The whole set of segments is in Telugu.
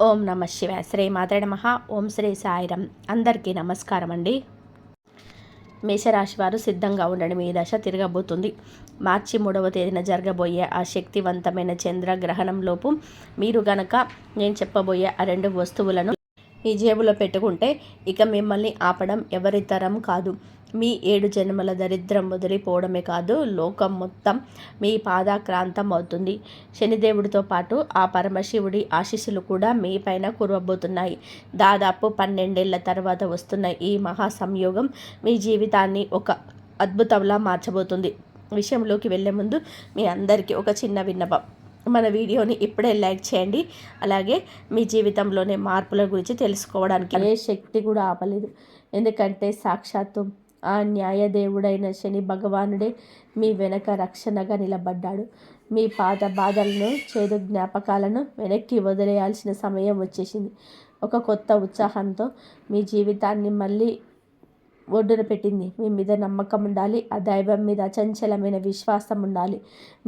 ఓం నమ శివాయ. శ్రీ మాత్రే నమః. ఓం శ్రీ సాయిరం. అందరికీ నమస్కారం అండి. మేషరాశి వారు సిద్ధంగా ఉండండి. మీ దశ తిరగబోతుంది. మార్చి 3వ తేదీన జరగబోయే ఆ శక్తివంతమైన చంద్రగ్రహణంలోపు మీరు గనక నేను చెప్పబోయే ఆ 2 వస్తువులను మీ జేబులో పెట్టుకుంటే ఇక మిమ్మల్ని ఆపడం ఎవరితరం కాదు. మీ 7 జన్మల దరిద్రం వదిలిపోవడమే కాదు, లోకం మొత్తం మీ పాదాక్రాంతం అవుతుంది. శనిదేవుడితో పాటు ఆ పరమశివుడి ఆశీస్సులు కూడా మీ పైన కురవబోతున్నాయి. దాదాపు 12 ఏళ్ల తర్వాత వస్తున్న ఈ మహా సంయోగం మీ జీవితాన్ని ఒక అద్భుతంలా మార్చబోతుంది. విషయంలోకి వెళ్ళే ముందు మీ అందరికీ ఒక చిన్న విన్నపం. మన వీడియోని ఇప్పుడే లైక్ చేయండి. అలాగే మీ జీవితంలోనే మార్పుల గురించి తెలుసుకోవడానికి ఏ శక్తి కూడా ఆపలేదు. ఎందుకంటే సాక్షాత్తు ఆ న్యాయదేవుడైన శని భగవానుడే మీ వెనక రక్షణగా నిలబడ్డాడు. మీ పాత బాధలను, చేదు జ్ఞాపకాలను వెనక్కి వదిలేయాల్సిన సమయం వచ్చేసింది. ఒక కొత్త ఉత్సాహంతో మీ జీవితాన్ని మళ్ళీ ఒడ్డున పెట్టింది. మీ మీద నమ్మకం ఉండాలి. ఆ దైవం మీద అచంచలమైన విశ్వాసం ఉండాలి.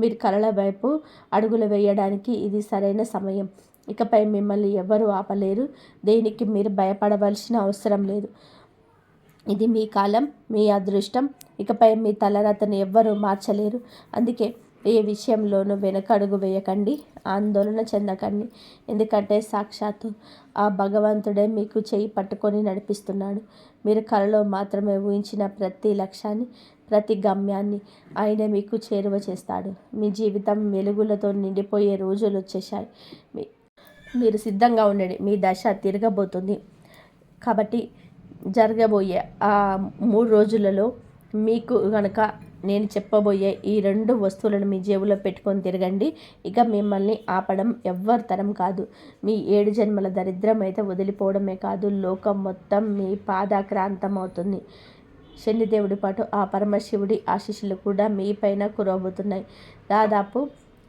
మీరు కలల వైపు అడుగులు వేయడానికి ఇది సరైన సమయం. ఇకపై మిమ్మల్ని ఎవరు ఆపలేరు. దేనికి మీరు భయపడవలసిన అవసరం లేదు. ఇది మీ కాలం, మీ అదృష్టం. ఇకపై మీ తలరాతను ఎవ్వరూ మార్చలేరు. అందుకే ఏ విషయంలోనూ వెనకడుగు వేయకండి, ఆందోళన చెందకండి. ఎందుకంటే సాక్షాత్తు ఆ భగవంతుడే మీకు చేయి పట్టుకొని నడిపిస్తున్నాడు. మీరు కలలో మాత్రమే ఊహించిన ప్రతి లక్ష్యాన్ని, ప్రతి గమ్యాన్ని ఆయన మీకు చేరువ చేస్తాడు. మీ జీవితం వెలుగులతో నిండిపోయే రోజులు వచ్చేసాయి. మీరు సిద్ధంగా ఉండండి. మీ దశ తిరగబోతుంది. కాబట్టి జరగబోయే ఆ 3 రోజులలో మీకు కనుక నేను చెప్పబోయే ఈ 2 వస్తువులను మీ జేబులో పెట్టుకొని తిరగండి. ఇక మిమ్మల్ని ఆపడం ఎవ్వరి తరం కాదు. మీ 7 జన్మల దరిద్రం అయితే వదిలిపోవడమే కాదు, లోకం మొత్తం మీ పాదాక్రాంతం అవుతుంది. శనిదేవుడి పాటు ఆ పరమశివుడి ఆశీస్సులు కూడా మీ పైన కురవబోతున్నాయి. దాదాపు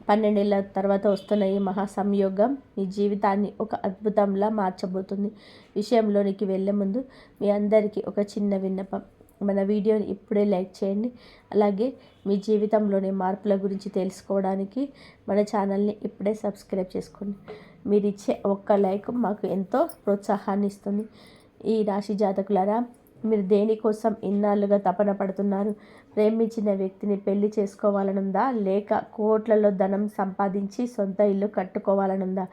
12 ఏళ్ల తర్వాత వస్తున్న ఈ మహా సంయోగం మీ జీవితాన్ని ఒక అద్భుతంలా మార్చబోతుంది. విషయంలోనికి వెళ్ళే ముందు మీ అందరికీ ఒక చిన్న విన్నపం. మన వీడియోని ఇప్పుడే లైక్ చేయండి. అలాగే మీ జీవితంలోని మార్పుల గురించి తెలుసుకోవడానికి మన ఛానల్ని ఇప్పుడే సబ్స్క్రైబ్ చేసుకోండి. మీరు ఇచ్చే ఒక్క లైక్ మాకు ఎంతో ప్రోత్సాహాన్ని ఇస్తుంది. ఈ రాశి జాతకులారా, మీరు దేనికోసం ఇన్నాళ్ళుగా తపన పడుతున్నారు? ప్రేమించిన వ్యక్తిని పెళ్లి చేసుకోవాలనుందా? లేక కోట్లలో ధనం సంపాదించి సొంత ఇల్లు కట్టుకోవాలనుందా?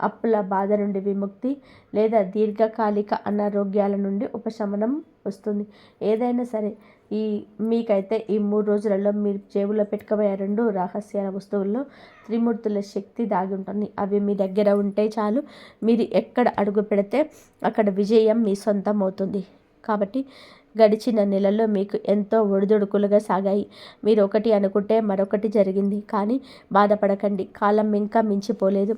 అప్పుల బాధ నుండి విముక్తి, లేదా దీర్ఘకాలిక అనారోగ్యాల నుండి ఉపశమనం వస్తుంది. ఏదైనా సరే మీకైతే ఈ 3 రోజులలో మీరు జేబులో పెట్టుకోబోయే 2 రహస్య వస్తువుల్లో త్రిమూర్తుల శక్తి దాగి ఉంటుంది. అవి మీ దగ్గర ఉంటే చాలు. మీరు ఎక్కడ అడుగు పెడితే అక్కడ విజయం మీ సొంతం అవుతుంది. కాబట్టి గడిచిన నెలల్లో మీకు ఎంతో ఒడిదుడుకులుగా సాగాయి. మీరు ఒకటి అనుకుంటే మరొకటి జరిగింది. కానీ బాధపడకండి, కాలం ఇంకా మించిపోలేదు.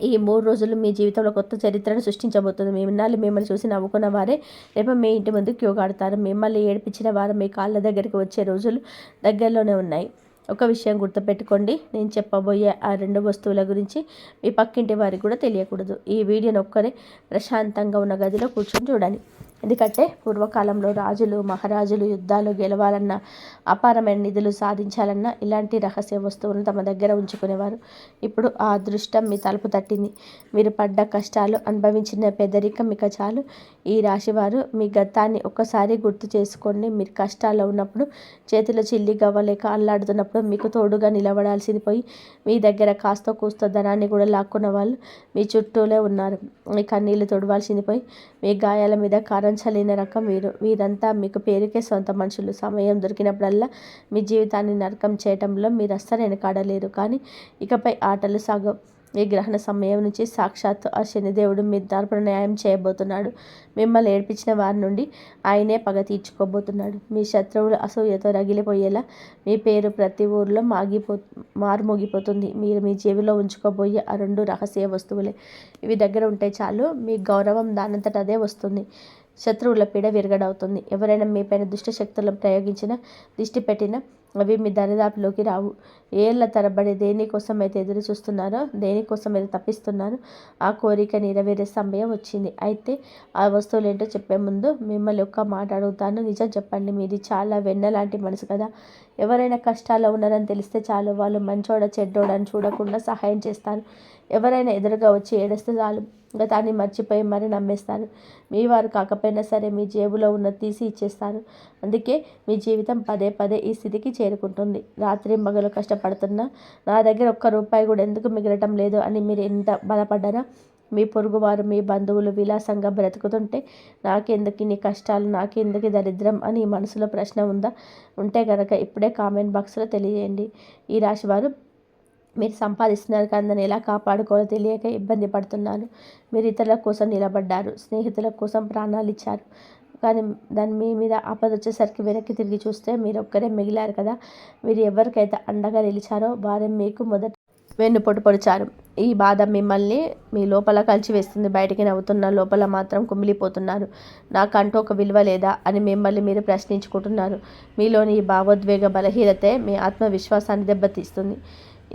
ఈ 3 రోజులు మీ జీవితంలో కొత్త చరిత్రను సృష్టించబోతుంది. ఇన్నాళ్ళు మిమ్మల్ని చూసి నవ్వుకున్న వారే రేపు మీ ఇంటి ముందు క్యూ కడతారు. మిమ్మల్ని ఏడిపించిన వారు మీ కాళ్ళ దగ్గరికి వచ్చే రోజులు దగ్గరలోనే ఉన్నాయి. ఒక విషయం గుర్తుపెట్టుకోండి, నేను చెప్పబోయే ఆ 2 వస్తువుల గురించి మీ పక్కింటి వారికి కూడా తెలియకూడదు. ఈ వీడియోని ఒక్కరే ప్రశాంతంగా ఉన్న గదిలో కూర్చొని చూడండి. ఎందుకంటే పూర్వకాలంలో రాజులు, మహారాజులు యుద్ధాలు గెలవాలన్నా, అపారమైన నిధులు సాధించాలన్నా ఇలాంటి రహస్య వస్తువులను తమ దగ్గర ఉంచుకునేవారు. ఇప్పుడు ఆ అదృష్టం మీ తలుపు తట్టింది. మీరు పడ్డ కష్టాలు, అనుభవించిన పేదరికం ఇక చాలు. ఈ రాశివారు మీ గతాన్ని ఒక్కసారి గుర్తు చేసుకోండి. మీరు కష్టాల్లో ఉన్నప్పుడు, చేతిలో చిల్లి గవ్వలేక అల్లాడుతున్నప్పుడు మీకు తోడుగా నిలబడాల్సింది పోయి మీ దగ్గర కాస్తో కూస్తో ధనాన్ని కూడా లాక్కున్న వాళ్ళు మీ చుట్టూలే ఉన్నారు. మీ కన్నీళ్లు తొడవాల్సింది పోయి మీ గాయాల మీద కారంచలేని రకం వీరంతా మీకు పేరుకే సొంత మనుషులు. సమయం దొరికినప్పుడల్లా మీ జీవితాన్ని నరకం చేయటంలో మీరు అస్సలు వెనకాడలేరు. కానీ ఇకపై ఆటలు సాగవు. ఈ గ్రహణ సమయం నుంచి సాక్షాత్తు ఆ శనిదేవుడు మీ తరపున న్యాయం చేయబోతున్నాడు. మిమ్మల్ని ఏడ్పించిన వారి నుండి ఆయనే పగ తీర్చుకోబోతున్నాడు. మీ శత్రువులు అసూయతో రగిలిపోయేలా మీ పేరు ప్రతి ఊర్లో మారుమోగిపోతుంది. మీరు మీ జేబులో ఉంచుకోబోయే ఆ 2 రహస్య వస్తువులే. ఇవి దగ్గర ఉంటే చాలు, మీ గౌరవం దానంతట అదే వస్తుంది. శత్రువుల పీడ విరగడవుతుంది. ఎవరైనా మీపైన దుష్ట శక్తులను ప్రయోగించినా, దిష్టి పెట్టినా అవి మీ దరిదాపులోకి రావు. ఏళ్ల తరబడి దేనికోసమైతే ఎదురు చూస్తున్నారో, దేనికోసమైతే తప్పిస్తున్నారో ఆ కోరిక నెరవేరే సమయం వచ్చింది. అయితే ఆ వస్తువులు ఏంటో చెప్పే ముందు మిమ్మల్ని ఒక్క మాట అడుగుతాను. నిజం చెప్పండి. మీది చాలా వెన్నలాంటి మనసు కదా. ఎవరైనా కష్టాల్లో ఉన్నారని తెలిస్తే చాలు, వాళ్ళు మంచోడ చెడ్డోడ అని చూడకుండా సహాయం చేస్తారు. ఎవరైనా ఎదురుగా వచ్చి ఏడిస్తే చాలు, గతాన్ని మర్చిపోయి మరి నమ్మేస్తారు. మీ వారు కాకపోయినా సరే మీ జేబులో ఉన్నది తీసి ఇచ్చేస్తారు. అందుకే మీ జీవితం పదే పదే ఈ స్థితికి చేరుకుంటుంది. రాత్రి మగలు కష్టపడుతున్నా నా దగ్గర ఒక్క రూపాయి కూడా ఎందుకు మిగలటం లేదు అని మీరు ఎంత బాధపడ్డారా? మీ పొరుగువారు, మీ బంధువులు విలాసంగా బ్రతుకుతుంటే నాకెందుకు ఇన్ని కష్టాలు, నాకెందుకు దరిద్రం అని మనసులో ప్రశ్న ఉందా? ఉంటే కనుక ఇప్పుడే కామెంట్ బాక్స్లో తెలియజేయండి. ఈ రాశివారు మీరు సంపాదిస్తున్నారు కానీ దాన్ని ఎలా కాపాడుకోవాలో తెలియక ఇబ్బంది పడుతున్నారు. మీరు ఇతరుల కోసం నిలబడ్డారు, స్నేహితుల కోసం ప్రాణాలు ఇచ్చారు. కానీ దాని మీ మీద ఆపద వచ్చేసరికి వెనక్కి తిరిగి చూస్తే మీరు ఒక్కరే మిగిలారు కదా. మీరు ఎవరికైతే అండగా నిలిచారో వారే మీకు మొదట వెన్నుపోటు పొడిచారు. ఈ బాధ మిమ్మల్ని మీ లోపల కలిచివేస్తుంది. బయటికి నవ్వుతున్న లోపల మాత్రం కుమిలిపోతున్నారు. నాకంటూ ఒక విలువ లేదా అని మిమ్మల్ని మీరు ప్రశ్నించుకుంటున్నారు. మీలోని ఈ భావోద్వేగ బలహీనతే మీ ఆత్మవిశ్వాసాన్ని దెబ్బతీస్తుంది.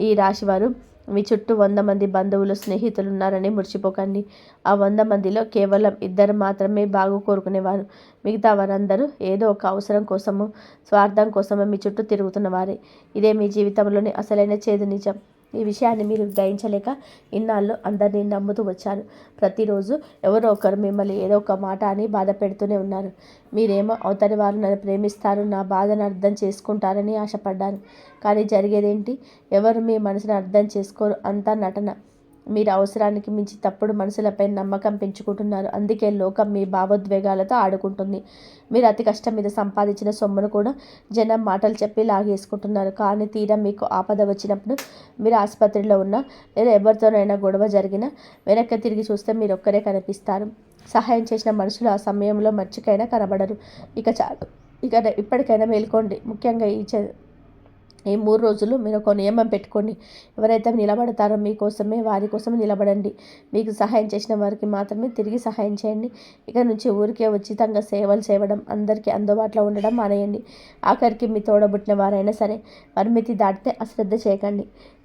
ఈ రాశివారు మీ చుట్టూ 100 మంది బంధువులు, స్నేహితులు ఉన్నారని మురిచిపోకండి. ఆ 100 మందిలో కేవలం 2 మాత్రమే బాగు కోరుకునేవారు. మిగతా వారందరూ ఏదో ఒక అవసరం కోసము, స్వార్థం కోసము మీ చుట్టూ తిరుగుతున్న వారే. ఇదే మీ జీవితంలోని అసలైన చేదు నిజం. ఈ విషయాన్ని మీరు గ్రహించలేక ఇన్నాళ్ళు అందరినీ నమ్ముతూ వచ్చారు. ప్రతిరోజు ఎవరో ఒకరు మిమ్మల్ని ఏదో ఒక మాట అని బాధ పెడుతూనే ఉన్నారు. మీరేమో అవతలి వారు నన్ను ప్రేమిస్తారు, నా బాధను అర్థం చేసుకుంటారని ఆశపడ్డారు. కానీ జరిగేదేంటి? ఎవరు మీ మనసును అర్థం చేసుకోరు. అంతా నటన. మీరు అవసరానికి మించి తప్పుడు మనుషులపై నమ్మకం పెంచుకుంటున్నారు. అందుకే లోకం మీ భావోద్వేగాలతో ఆడుకుంటుంది. మీరు అతి కష్టం మీద సంపాదించిన సొమ్మును కూడా జనం మాటలు చెప్పి లాగేసుకుంటున్నారు. కానీ తీరా మీకు ఆపద వచ్చినప్పుడు, మీరు ఆసుపత్రిలో ఉన్నా లేదా ఎవరితోనైనా గొడవ జరిగినా వెనక్కి తిరిగి చూస్తే మీరు ఒక్కరే కనిపిస్తారు. సహాయం చేసిన మనుషులు ఆ సమయంలో మర్చికైనా కనబడరు. ఇక చాలు, ఇక ఇప్పటికైనా మేల్కోండి. ముఖ్యంగా ఈ 3 రోజులు మీరు ఒక నియమం పెట్టుకోండి. ఎవరైతే నిలబడతారో మీకోసమే, వారి కోసమే నిలబడండి. మీకు సహాయం చేసిన వారికి మాత్రమే తిరిగి సహాయం చేయండి. ఇక నుంచి ఊరికే ఉచితంగా సేవలు చేయడం, అందరికీ అందుబాటులో ఉండడం మానేయండి. ఆఖరికి మీ తోడబుట్టిన వారైనా సరే పరిమితి దాటితే అశ్రద్ధ చేయకండి.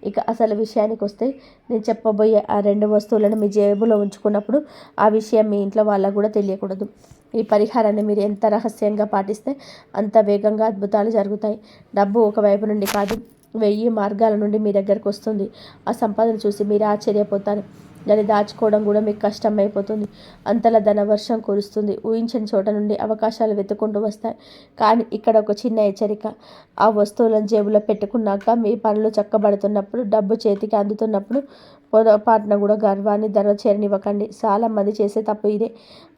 ఇక అసలు విషయానికి వస్తే, నేను చెప్పబోయే ఆ 2 వస్తువులను మీ జేబులో ఉంచుకున్నప్పుడు ఆ విషయం మీ ఇంట్లో వాళ్ళకు కూడా తెలియకూడదు. ఈ పరిహారాన్ని మీరు ఎంత రహస్యంగా పాటిస్తే అంత వేగంగా అద్భుతాలు జరుగుతాయి. డబ్బు ఒకవైపు నుండి కాదు, 1000 మార్గాల నుండి మీ దగ్గరకు వస్తుంది. ఆ సంపదను చూసి మీరు ఆశ్చర్యపోతారు. దాన్ని దాచుకోవడం కూడా మీకు కష్టమైపోతుంది. అంతలా ధనవర్షం కురుస్తుంది. ఊహించని చోట నుండి అవకాశాలు వెతుక్కుంటూ వస్తాయి. కానీ ఇక్కడ ఒక చిన్న హెచ్చరిక. ఆ వస్తువులను జేబులో పెట్టుకున్నాక మీ పనులు చక్కబడుతున్నప్పుడు, డబ్బు చేతికి అందుతున్నప్పుడు పొరపాటున కూడా గర్వాన్ని చేరనివ్వకండి. చాలామంది చేసే తప్పు ఇదే.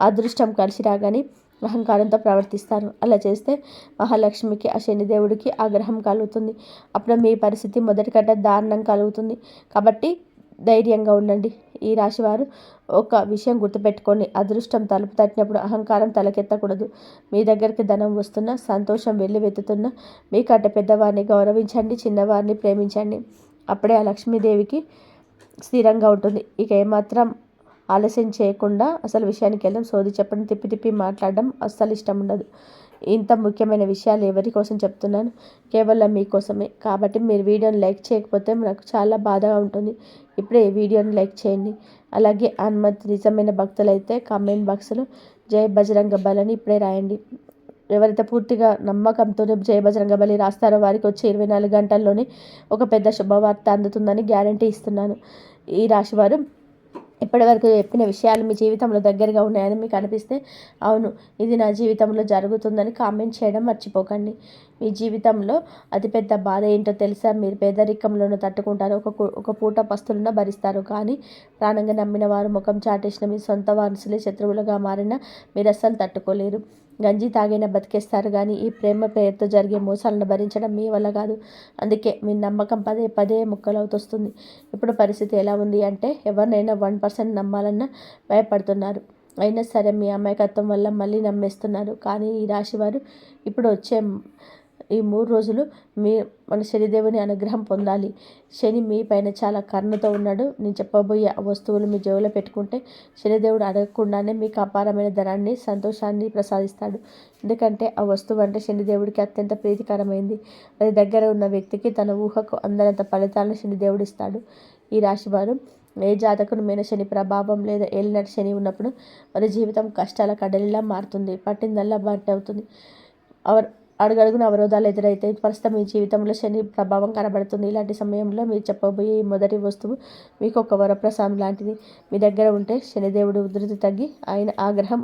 అదృష్టం కలిసి రాగానే అహంకారంతో ప్రవర్తిస్తారు. అలా చేస్తే మహాలక్ష్మికి, ఆ శనిదేవుడికి ఆగ్రహం కలుగుతుంది. అప్పుడు మీ పరిస్థితి మొదటి కంటే దారుణం కలుగుతుంది. కాబట్టి ధైర్యంగా ఉండండి. ఈ రాశివారు ఒక విషయం గుర్తుపెట్టుకోండి. అదృష్టం తలుపు తట్టినప్పుడు అహంకారం తలకెత్తకూడదు. మీ దగ్గరికి ధనం వస్తున్నా, సంతోషం వెల్లువెత్తుతున్నా మీకంటే పెద్దవారిని గౌరవించండి, చిన్నవారిని ప్రేమించండి. అప్పుడే ఆ లక్ష్మీదేవికి స్థిరంగా ఉంటుంది. ఇక ఏమాత్రం ఆలస్యం చేయకుండా అసలు విషయానికి వెళ్దాం. సోది చెప్పడం, తిప్పి తిప్పి మాట్లాడడం అస్సలు ఇష్టం ఉండదు. ఇంత ముఖ్యమైన విషయాలు ఎవరి కోసం చెప్తున్నాను? కేవలం మీకోసమే. కాబట్టి మీరు వీడియోని లైక్ చేయకపోతే నాకు చాలా బాధగా ఉంటుంది. ఇప్పుడే ఈ వీడియోని లైక్ చేయండి. అలాగే హనుమంత్ నిజమైన భక్తులైతే కామెంట్ బాక్స్లో జై బజరంగ బలి అని ఇప్పుడే రాయండి. ఎవరైతే పూర్తిగా నమ్మకంతో జై బజరంగ బలి రాస్తారో వారికి వచ్చే 24 గంటల్లోనే ఒక పెద్ద శుభవార్త అందుతుందని గ్యారంటీ ఇస్తున్నాను. ఈ రాశివారు ఇప్పటివరకు చెప్పిన విషయాలు మీ జీవితంలో దగ్గరగా ఉన్నాయని మీకు అనిపిస్తే, అవును ఇది నా జీవితంలో జరుగుతుందని కామెంట్ చేయడం మర్చిపోకండి. మీ జీవితంలో అతిపెద్ద బాధ ఏంటో తెలుసా? మీరు పేదరికంలోనూ తట్టుకుంటారు, ఒక పూట పస్తులున్న భరిస్తారు. కానీ ప్రాణంగా నమ్మిన వారు ముఖం చాటేసిన మీ సొంత వారసులే శత్రువులుగా మారినా మీరు అస్సలు తట్టుకోలేరు. గంజి తాగైనా బతికేస్తారు కానీ ఈ ప్రేమ పేరుతో జరిగే మోసాలను భరించడం మీ వల్ల కాదు. అందుకే మీ నమ్మకం పదే పదే ముక్కలవుతొస్తుంది. ఇప్పుడు పరిస్థితి ఎలా ఉంది అంటే, ఎవరినైనా 1% నమ్మాలన్నా భయపడుతున్నారు. అయినా సరే మీ అమాయకత్వం వల్ల మళ్ళీ నమ్మేస్తున్నారు. కానీ ఈ రాశివారు ఇప్పుడు వచ్చే ఈ 3 రోజులు మన శనిదేవుని అనుగ్రహం పొందాలి. శని మీ పైన చాలా కరుణతో ఉన్నాడు. నేను చెప్పబోయే ఆ వస్తువులు మీ జేబులో పెట్టుకుంటే శనిదేవుడు అడగకుండానే మీకు అపారమైన ధనాన్ని, సంతోషాన్ని ప్రసాదిస్తాడు. ఎందుకంటే ఆ వస్తువు అంటే శనిదేవుడికి అత్యంత ప్రీతికరమైంది. అది దగ్గర ఉన్న వ్యక్తికి తన ఊహకు అందనంత ఫలితాలను శనిదేవుడు ఇస్తాడు. ఈ రాశివారు ఏ జాతకుని శని ప్రభావం లేదా ఏలినాటి శని ఉన్నప్పుడు వారి జీవితం కష్టాల కడలిలా మారుతుంది. పట్టిందల్లా బట్టి అవుతుంది. అడుగడుగున అవరోధాలు ఎదురైతే ప్రస్తుతం మీ జీవితంలో శని ప్రభావం కనబడుతుంది. ఇలాంటి సమయంలో మీరు చెప్పబోయే ఈ మొదటి వస్తువు మీకు ఒక వరప్రసాదం లాంటిది. మీ దగ్గర ఉంటే శనిదేవుడు ఉధృతి తగ్గి ఆయన ఆగ్రహం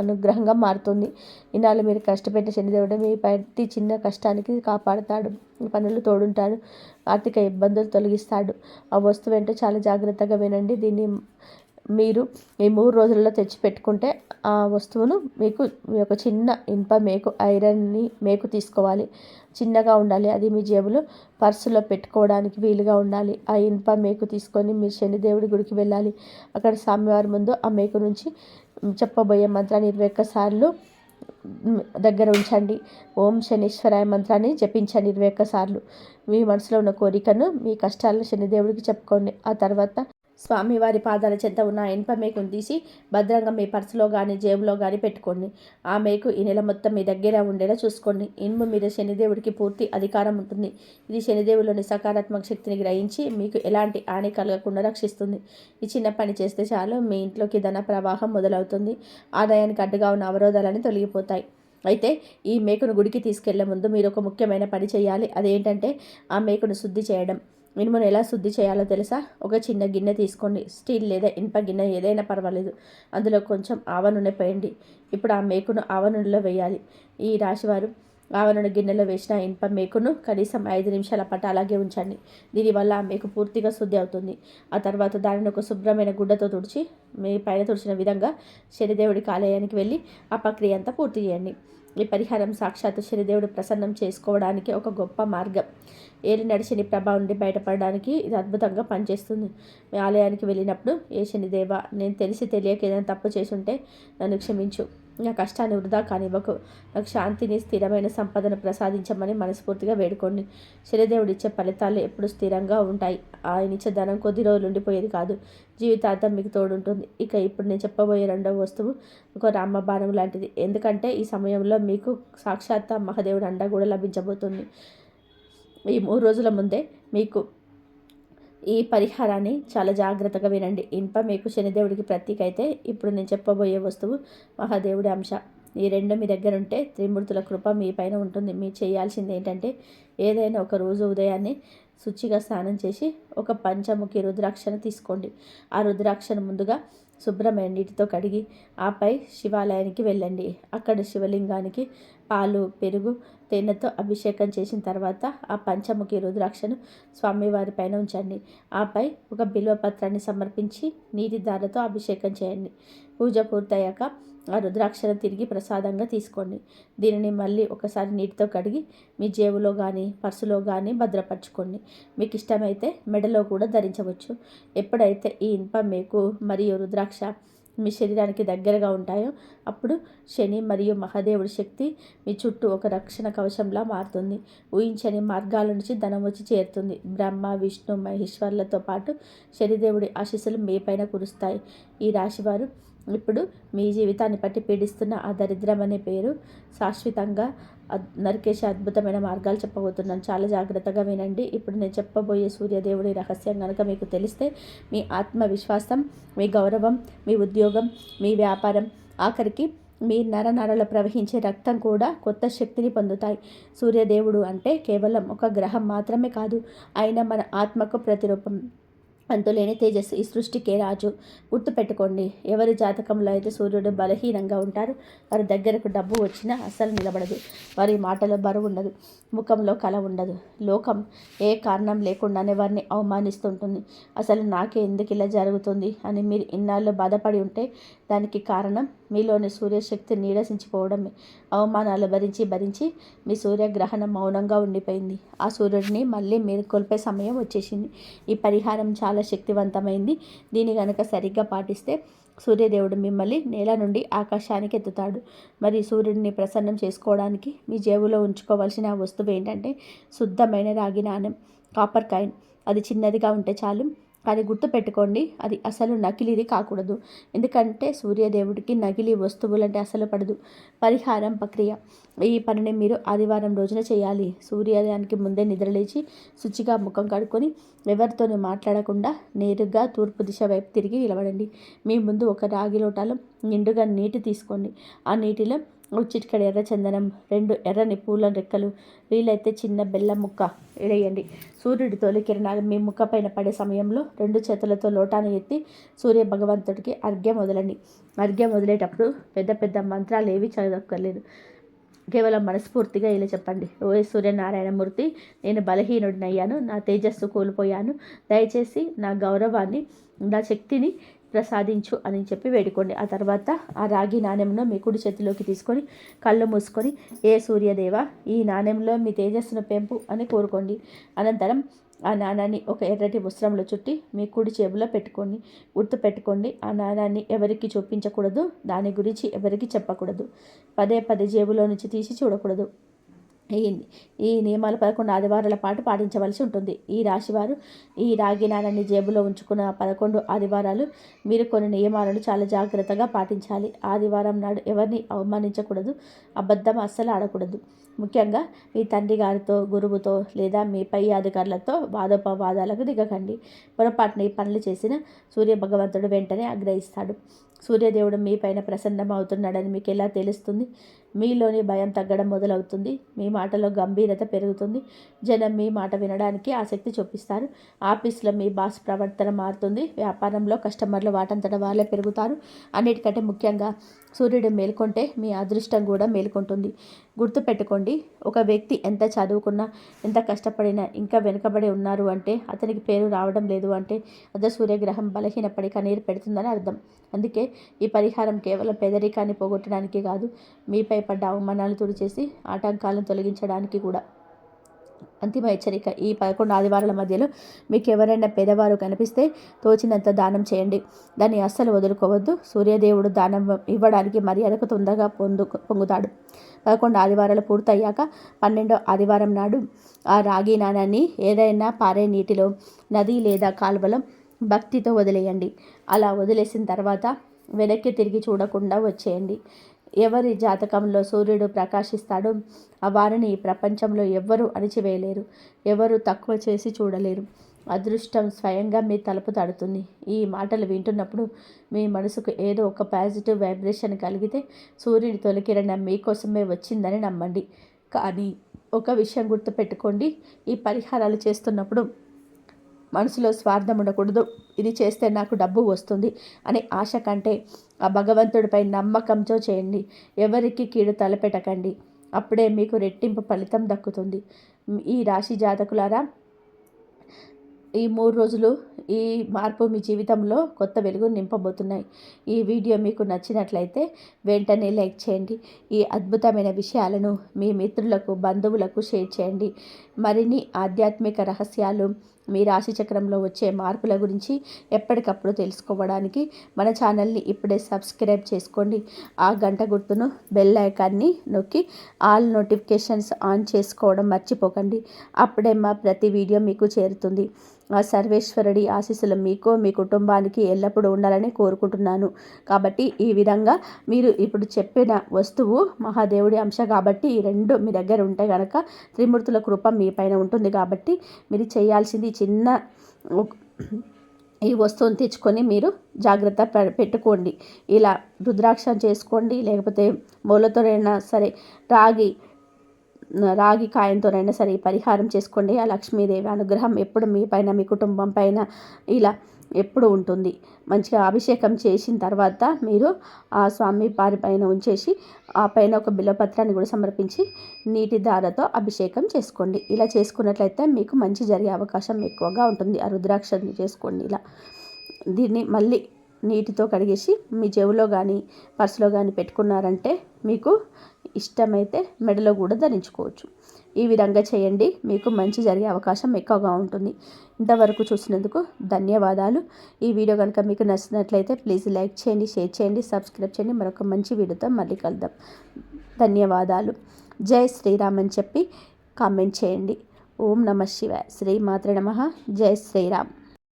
అనుగ్రహంగా మారుతుంది. ఇన్నాళ్ళు మీరు కష్టపెట్టిన శనిదేవుడు మీ ప్రతి చిన్న కష్టానికి కాపాడుతాడు. పనులు తోడుంటాడు. ఆర్థిక ఇబ్బందులు తొలగిస్తాడు. ఆ వస్తువు ఏంటో చాలా జాగ్రత్తగా వినండి. దీన్ని మీరు ఈ 3 రోజుల్లో తెచ్చిపెట్టుకుంటే ఆ వస్తువును మీ ఒక చిన్న ఇనుప ఐరన్ని తీసుకోవాలి. చిన్నగా ఉండాలి. అది మీ జేబులో పర్సులో పెట్టుకోవడానికి వీలుగా ఉండాలి. ఆ ఇనుప తీసుకొని మీరు శనిదేవుడి గుడికి వెళ్ళాలి. అక్కడ స్వామివారి ముందు ఆ నుంచి చెప్పబోయే మంత్రాన్ని 21 సార్లు దగ్గర ఉంచండి. ఓం శనీశ్వరాయ మంత్రాన్ని జపించండి 21 సార్లు. మీ మనసులో ఉన్న కోరికను, మీ కష్టాలను శనిదేవుడికి చెప్పుకోండి. ఆ తర్వాత స్వామివారి పాదాల చెంత ఉన్న ఇనుప మేకును తీసి భద్రంగా మీ పర్సులో కానీ జేబులో కానీ పెట్టుకోండి. ఆ మేకు ఈ నెల మొత్తం మీ దగ్గర ఉండేలా చూసుకోండి. ఇనుము మీద శనిదేవుడికి పూర్తి అధికారం ఉంటుంది. ఇది శనిదేవులోని సకారాత్మక శక్తిని గ్రహించి మీకు ఎలాంటి హాని కలగకుండా రక్షిస్తుంది. ఈ చిన్న పని చేస్తే చాలు మీ ఇంట్లోకి ధన ప్రవాహం మొదలవుతుంది. ఆదాయానికి అడ్డుగా ఉన్న అవరోధాలని తొలగిపోతాయి. అయితే ఈ మేకును గుడికి తీసుకెళ్లే ముందు మీరు ఒక ముఖ్యమైన పని చేయాలి. అదేంటంటే ఆ మేకును శుద్ధి చేయడం. ఇనుమును ఎలా శుద్ధి చేయాలో తెలుసా? ఒక చిన్న గిన్నె తీసుకోండి. స్టీల్ లేదా ఇనుప గిన్నె ఏదైనా పర్వాలేదు. అందులో కొంచెం ఆవ నూనె పోయండి. ఇప్పుడు ఆ మేకును ఆవ నూనెలో వేయాలి. ఈ రాశివారు ఆవ నూనె గిన్నెలో వేసిన ఇనుప మేకును కనీసం 5 నిమిషాల పాటు అలాగే ఉంచండి. దీనివల్ల ఆ మేకు పూర్తిగా శుద్ధి అవుతుంది. ఆ తర్వాత దానిని ఒక శుభ్రమైన గుడ్డతో తుడిచి మీ పైన తుడిచిన విధంగా శనిదేవుడికి ఆలయానికి వెళ్ళి ఆ ప్రక్రియ అంతా పూర్తి చేయండి. ఈ పరిహారం సాక్షాత్తు శనిదేవుడు ప్రసన్నం చేసుకోవడానికి ఒక గొప్ప మార్గం. ఏలినాటి శని ప్రభావం నుండి బయటపడడానికి ఇది అద్భుతంగా పనిచేస్తుంది. మీ ఆలయానికి వెళ్ళినప్పుడు ఏ శనిదేవా, నేను తెలిసి తెలియక ఏదైనా తప్పు చేసుంటే నన్ను క్షమించు. నా కష్టాన్ని వృధా కానివ్వకు. నాకు శాంతిని, స్థిరమైన సంపదను ప్రసాదించమని మనస్ఫూర్తిగా వేడుకోండి. శనిదేవుడు ఇచ్చే ఫలితాలు ఎప్పుడు స్థిరంగా ఉంటాయి. ఆయన ఇచ్చే ధనం కొద్ది రోజులు ఉండిపోయేది కాదు. జీవితాంతం మీకు తోడుంటుంది. ఇప్పుడు నేను చెప్పబోయే రెండవ వస్తువు ఒక రామబాణం లాంటిది. ఎందుకంటే ఈ సమయంలో మీకు సాక్షాత్ మహాదేవుడు అండ కూడా లభించబోతుంది. ఈ 3 రోజుల ముందే మీకు ఈ పరిహారాన్ని చాలా జాగ్రత్తగా వినండి. ఇనుప మేకు శనిదేవుడికి ప్రతీక అయితే ఇప్పుడు నేను చెప్పబోయే వస్తువు మహాదేవుడి అంశ. ఈ రెండు మీ దగ్గర ఉంటే త్రిమూర్తుల కృప మీ పైన ఉంటుంది. మీరు చేయాల్సింది ఏంటంటే ఏదైనా ఒక రోజు ఉదయాన్నే శుచిగా స్నానం చేసి ఒక పంచముఖి రుద్రాక్షను తీసుకోండి. ఆ రుద్రాక్షను ముందుగా శుభ్రమైన నీటితో కడిగి ఆపై శివాలయానికి వెళ్ళండి. అక్కడ శివలింగానికి పాలు, పెరుగు, తేనెతో అభిషేకం చేసిన తర్వాత ఆ పంచముఖి రుద్రాక్షను స్వామివారి పైన ఉంచండి. ఆపై ఒక బిల్వపత్రాన్ని సమర్పించి నీటి దారతో అభిషేకం చేయండి. పూజ పూర్తయ్యాక ఆ రుద్రాక్షను తిరిగి ప్రసాదంగా తీసుకోండి. దీనిని మళ్ళీ ఒకసారి నీటితో కడిగి మీ జేబులో కానీ పర్సులో కానీ భద్రపరచుకోండి. మీకు ఇష్టమైతే మెడలో కూడా ధరించవచ్చు. ఎప్పుడైతే ఈ ఇనుప మేకు మరియు రుద్రాక్ష మీ శరీరానికి దగ్గరగా ఉంటాయో అప్పుడు శని మరియు మహాదేవుడి శక్తి మీ చుట్టూ ఒక రక్షణ కవచంలా మారుతుంది. ఊహించని మార్గాల నుంచి ధనం వచ్చి చేరుతుంది. బ్రహ్మ, విష్ణు, మహేశ్వర్లతో పాటు శనిదేవుడి ఆశీస్సులు మీ పైన కురుస్తాయి. ఈ రాశివారు ఇప్పుడు మీ జీవితాన్ని పట్టి పీడిస్తున్న ఆ దరిద్రం అనే పేరు శాశ్వతంగా నరికేసే అద్భుతమైన మార్గాలు చెప్పబోతున్నాను. చాలా జాగ్రత్తగా వినండి. ఇప్పుడు నేను చెప్పబోయే సూర్యదేవుడి రహస్యం కనుక మీకు తెలిస్తే మీ ఆత్మవిశ్వాసం, మీ గౌరవం, మీ ఉద్యోగం, మీ వ్యాపారం, ఆఖరికి మీ నరనరలో ప్రవహించే రక్తం కూడా కొత్త శక్తిని పొందుతాయి. సూర్యదేవుడు అంటే కేవలం ఒక గ్రహం మాత్రమే కాదు, ఆయన మన ఆత్మకు ప్రతిరూపం. అంతులేని తేజస్సు, ఈ సృష్టికే రాజు. గుర్తుపెట్టుకోండి, ఎవరి జాతకంలో అయితే సూర్యుడు బలహీనంగా ఉంటారో వారి దగ్గరకు డబ్బు వచ్చినా అస్సలు నిలబడదు. వారి మాటలో బరువు ఉండదు, ముఖంలో కళ ఉండదు. లోకం ఏ కారణం లేకుండానే వారిని అవమానిస్తుంటుంది. అసలు నాకే ఎందుకు ఇలా జరుగుతుంది అని మీరు ఇన్నాళ్ళు బాధపడి ఉంటే దానికి కారణం మీలోని సూర్యశక్తి నీరసించిపోవడమే. అవమానాలు భరించి మీ సూర్యగ్రహణం మౌనంగా ఉండిపోయింది. ఆ సూర్యుడిని మళ్ళీ మేల్కొల్పే సమయం వచ్చేసింది. ఈ పరిహారం చాలా శక్తివంతమైంది. దీన్ని గనక సరిగ్గా పాటిస్తే సూర్యదేవుడు మిమ్మల్ని నేల నుండి ఆకాశానికి ఎత్తుతాడు. మరి సూర్యుడిని ప్రసన్నం చేసుకోవడానికి మీ జేబులో ఉంచుకోవాల్సిన వస్తువు ఏంటంటే శుద్ధమైన రాగి నాణెం, కాపర్ కాయిన్. అది చిన్నదిగా ఉంటే చాలు. కానీ గుర్తుపెట్టుకోండి, అది అసలు నకిలీది కాకూడదు. ఎందుకంటే సూర్యదేవుడికి నకిలీ వస్తువులంటే అసలు పడదు. పరిహారం ప్రక్రియ: ఈ పనిని మీరు ఆదివారం రోజున చేయాలి. సూర్యోదయానికి ముందే నిద్రలేచి శుచిగా ముఖం కడుక్కొని ఎవరితోనూ మాట్లాడకుండా నేరుగా తూర్పు దిశ వైపు తిరిగి నిలబడండి. మీ ముందు ఒక రాగి లోటాలో నిండుగా నీటి తీసుకోండి. ఆ నీటిలో చిటికెడు ఎర్ర చందనం, 2 ఎర్రని పూల రెక్కలు, వీలైతే చిన్న బెల్లం ముక్క వేయండి. సూర్యుడి తొలి కిరణాలు మీ ముఖపైన పడే సమయంలో 2 చేతులతో లోటాను ఎత్తి సూర్య భగవంతుడికి అర్ఘ్యం వదలండి. అర్ఘ్యం వదిలేటప్పుడు పెద్ద పెద్ద మంత్రాలు ఏవి చదవక్కర్లేదు. కేవలం మనస్ఫూర్తిగా ఇలా చెప్పండి: ఓ సూర్యనారాయణమూర్తి, నేను బలహీనుడినయ్యాను, నా తేజస్సు కోల్పోయాను, దయచేసి నా గౌరవాన్ని, నా శక్తిని ప్రసాదించు అని చెప్పి వేడుకోండి. ఆ తర్వాత ఆ రాగి నాణెంను మీ కుడి చేతిలోకి తీసుకొని కళ్ళు మూసుకొని, ఏ సూర్యదేవ, ఈ నాణెంలో మీ తేజస్సును పెంపు అని కోరుకోండి. అనంతరం ఆ నాణాన్ని ఒక ఎర్రటి వస్త్రంలో చుట్టి మీ కుడి జేబులో పెట్టుకోండి. గుర్తు పెట్టుకోండి, ఆ నాణాన్ని ఎవరికి చూపించకూడదు, దాని గురించి ఎవరికి చెప్పకూడదు. పదే పదే జేబులో నుంచి తీసి చూడకూడదు. ఈ నియమాలు 11 ఆదివారాల పాటు పాటించవలసి ఉంటుంది. ఈ రాశివారు ఈ రాగి నాణాన్ని జేబులో ఉంచుకున్న 11 ఆదివారాలు మీరు కొన్ని నియమాలను చాలా జాగ్రత్తగా పాటించాలి. ఆదివారం నాడు ఎవరిని అవమానించకూడదు, అబద్ధం అస్సలు ఆడకూడదు. ముఖ్యంగా మీ తండ్రి గారితో, గురువుతో లేదా మీ పై అధికారులతో వాదోపవాదాలకు దిగకండి. పొరపాటున ఈ పనులు చేసిన సూర్య భగవంతుడు వెంటనే ఆగ్రహిస్తాడు. సూర్యదేవుడు మీ పైన ప్రసన్నం అవుతున్నాడని మీకు ఎలా తెలుస్తుంది? మీలోని భయం తగ్గడం మొదలవుతుంది. మీ మాటలో గంభీరత పెరుగుతుంది. జనం మీ మాట వినడానికి ఆసక్తి చూపిస్తారు. ఆఫీస్లో మీ బాస్ ప్రవర్తన మారుతుంది. వ్యాపారంలో కస్టమర్లు వాటంతట వాళ్ళే పెరుగుతారు. అన్నిటికంటే ముఖ్యంగా సూర్యుడు మేల్కొంటే మీ అదృష్టం కూడా మేల్కొంటుంది. గుర్తుపెట్టుకోండి, ఒక వ్యక్తి ఎంత చదువుకున్నా, ఎంత కష్టపడినా ఇంకా వెనుకబడి ఉన్నారు అంటే, అతనికి పేరు రావడం లేదు అంటే అదే సూర్యగ్రహం బలహీనపడి కన్నీరు పెడుతుందని అర్థం. అందుకే ఈ పరిహారం కేవలం పేదరికాన్ని పోగొట్టడానికి కాదు, మీపై పడ్డ అవమానాలు తుడిచేసి ఆటంకాలను తొలగించడానికి కూడా. అంతిమ హెచ్చరిక: ఈ 11 ఆదివారాల మధ్యలో మీకు ఎవరైనా పేదవారు కనిపిస్తే తోచినంత దానం చేయండి. దాన్ని అస్సలు వదులుకోవద్దు. సూర్యదేవుడు దానం ఇవ్వడానికి మర్యాదకు తొందరగా పొంగుతాడు. 11 ఆదివారాలు పూర్తయ్యాక 12వ ఆదివారం నాడు ఆ రాగి నాణాన్ని ఏదైనా పారే నీటిలో, నది లేదా కాలువలో భక్తితో వదిలేయండి. అలా వదిలేసిన తర్వాత వెనక్కి తిరిగి చూడకుండా వచ్చేయండి. ఎవరి జాతకంలో సూర్యుడు ప్రకాశిస్తాడో వారిని ఈ ప్రపంచంలో ఎవ్వరూ అణిచివేయలేరు, ఎవరు తక్కువ చేసి చూడలేరు. అదృష్టం స్వయంగా మీ తలుపు తడుతుంది. ఈ మాటలు వింటున్నప్పుడు మీ మనసుకు ఏదో ఒక పాజిటివ్ వైబ్రేషన్ కలిగితే సూర్యుడి తొలికిరణం మీకోసమే వచ్చిందని నమ్మండి. కానీ ఒక విషయం గుర్తుపెట్టుకోండి, ఈ పరిహారాలు చేస్తున్నప్పుడు మనసులో స్వార్థం ఉండకూడదు. ఇది చేస్తే నాకు డబ్బు వస్తుంది అనే ఆశ కంటే ఆ భగవంతుడిపై నమ్మకంతో చేయండి. ఎవరికి కీడు తలపెట్టకండి. అప్పుడే మీకు రెట్టింపు ఫలితం దక్కుతుంది. ఈ రాశి జాతకులారా, ఈ 3 రోజులు ఈ మార్పు మీ జీవితంలో కొత్త వెలుగు నింపబోతున్నాయి. ఈ వీడియో మీకు నచ్చినట్లయితే వెంటనే లైక్ చేయండి. ఈ అద్భుతమైన విషయాలను మీ మిత్రులకు, బంధువులకు షేర్ చేయండి. మరిన్ని ఆధ్యాత్మిక రహస్యాలు, మీ రాశి చక్రంలో వచ్చే మార్పుల గురించి ఎప్పటికప్పుడు తెలుసుకోవడానికి మన ఛానల్ని ఇప్పుడే సబ్స్క్రైబ్ చేసుకోండి. ఆ గంట గుర్తును, బెల్ ఐకాన్ని నొక్కి ఆల్ నోటిఫికేషన్స్ ఆన్ చేసుకోవడం మర్చిపోకండి. అప్పుడే మా ప్రతి వీడియో మీకు చేరుతుంది. ఆ సర్వేశ్వరుడి ఆశీస్సులు మీకు, మీ కుటుంబానికి ఎల్లప్పుడూ ఉండాలని కోరుకుంటున్నాను. కాబట్టి ఈ విధంగా మీరు ఇప్పుడు చెప్పిన వస్తువు మహాదేవుడి అంశ కాబట్టి ఈ 2 మీ దగ్గర ఉంటే కనుక త్రిమూర్తుల కృప మీ పైన ఉంటుంది. కాబట్టి మీరు చేయాల్సింది ఈ వస్తువుని తెచ్చుకొని మీరు జాగ్రత్త పెట్టుకోండి. ఇలా రుద్రాక్షం చేసుకోండి, లేకపోతే మూలతోనైనా సరే, రాగి కాయంతోనైనా సరే ఈ పరిహారం చేసుకోండి. ఆ లక్ష్మీదేవి అనుగ్రహం ఎప్పుడు మీ పైన, మీ కుటుంబం పైన ఇలా ఎప్పుడు ఉంటుంది. మంచిగా అభిషేకం చేసిన తర్వాత మీరు ఆ స్వామి వారి పైన ఉంచేసి ఆ పైన ఒక బిల్వపత్రాన్ని కూడా సమర్పించి నీటి ధారతో అభిషేకం చేసుకోండి. ఇలా చేసుకున్నట్లయితే మీకు మంచి జరిగే అవకాశం ఎక్కువగా ఉంటుంది. ఆ రుద్రాక్షని చేసుకోండి. ఇలా దీన్ని మళ్ళీ నీటితో కడిగేసి మీ జేబులో కానీ పర్సులో కానీ పెట్టుకున్నారంటే మీకు ఇష్టమైతే మెడలో కూడా ధరించుకోవచ్చు. ఈ విధంగా చేయండి, మీకు మంచి జరిగే అవకాశం ఎక్కువగా ఉంటుంది. ఇంతవరకు చూసినందుకు ధన్యవాదాలు. ఈ వీడియో కనుక మీకు నచ్చినట్లయితే ప్లీజ్ లైక్ చేయండి, షేర్ చేయండి, సబ్స్క్రైబ్ చేయండి. మరొక మంచి వీడియోతో మళ్ళీ కలుద్దాం. ధన్యవాదాలు. జై శ్రీరామ్ అని చెప్పి కామెంట్ చేయండి. ఓం నమః శివాయ. శ్రీ మాత్రే నమః. జై శ్రీరామ్.